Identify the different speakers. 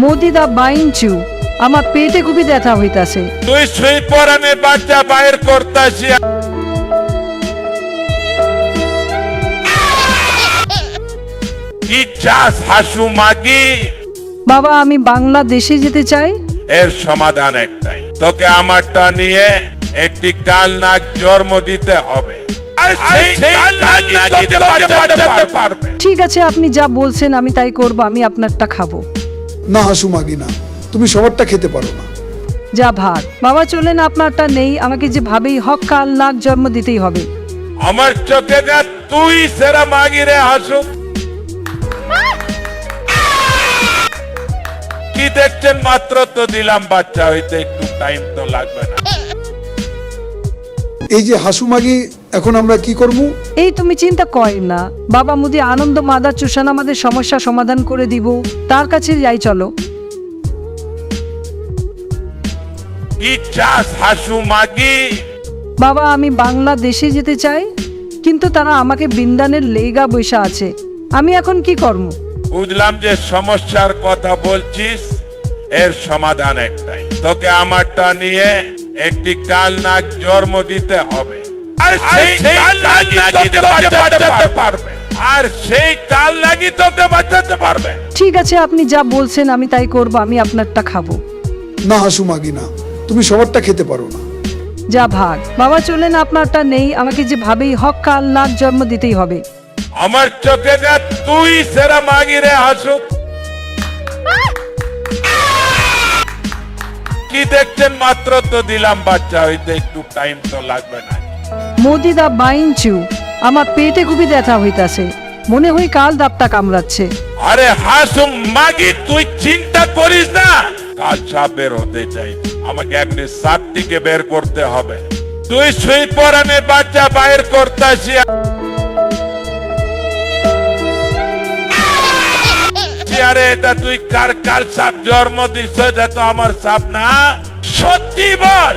Speaker 1: মোদি দা বাইনচু, আমার পেটে খুবই ব্যথা হইতাছে।
Speaker 2: তুই শুই পরানে বাচ্চা বাইর করতাছি। কি চাস হাসু মাগি?
Speaker 1: বাবা আমি বাংলাদেশে যেতে চাই।
Speaker 2: এর সমাধান একটাই, তোকে আমারটা নিয়ে একটি কাল নাগ জন্ম দিতে হবে। আর সেই কাল নাগই তোকে বাঁচাতে পারবে।
Speaker 1: ঠিক আছে, আপনি যা বলছেন আমি তাই করব। আমি আপনারটা খাবো।
Speaker 3: না হাসু মাগি না, তুমি সবারটা খেতে পারো না।
Speaker 1: যা ভাগ বাবা, চলেন, আপনারটা নেই। আমাকে যে ভাবেই হক কাল নাগ জন্ম দিতেই হবে।
Speaker 2: আমার চোখে যা তুই সেরা মাগি রে হাসু। কি দেখছেন? মাত্র তো দিলাম, বাচ্চা হইতে একটু টাইম তো লাগবে না।
Speaker 3: এই যে হাসু মাগি, এখন আমরা কি করব?
Speaker 1: এই তুমি চিন্তা করেন না বাবা, মোদি আনন্দ মাদা চুষান আমাদের সমস্যা সমাধান করে দিব। তার কাছে যাই, চলো।
Speaker 2: কি চাস হাসু মাগি?
Speaker 1: বাবা আমি বাংলাদেশে যেতে চাই, কিন্তু তারা আমাকে বিন্দানের লেগা বৈশা আছে। আমি এখন কি করব?
Speaker 2: বুঝলাম যে সমস্যার কথা বলছিস। এর সমাধান একটাই, তোকে আমারটা নিয়ে একটি কাল নাগ জন্ম দিতে হবে। আর সেই কাল নাগই তোকে বাঁচাতে পারবে। আর সেই কাল নাগই তোকে বাঁচাতে পারবে।
Speaker 1: ঠিক আছে, আপনি যা বলছেন আমি তাই করব। আমি আপনারটা খাবো।
Speaker 3: না হাসু মাগি না, তুমি সবারটা খেতে পারো না।
Speaker 1: যা ভাগ বাবা, চলেন, আপনারটা নেই। আমাকে যে ভাবেই হক কাল নাগ জন্ম দিতেই হবে।
Speaker 2: আমার চোখে যা তুই সেরা মাগি রে হাসু। কি দেখছেন? মাত্র তো দিলাম, বাচ্চা হইতে একটু টাইম তো লাগবে না।
Speaker 1: মোদি দা বাইনচু, আমার পেটে খুবই ব্যথা হইতাছে। মনে হয় কাল দাপটা কামড়াচ্ছে।
Speaker 2: আরে হাসু মাগি, তুই চিন্তা করিস না। কাল সাপ বের হতে চাই, আমাকে এমনি সাপটিকে বের করতে হবে। তুই শুই পরানে বাচ্চা বাইর করতাছি। আরে এটা তুই কার কাল সাপ জন্ম দিছ? এটা তো আমার সাপ না। সত্যি বল।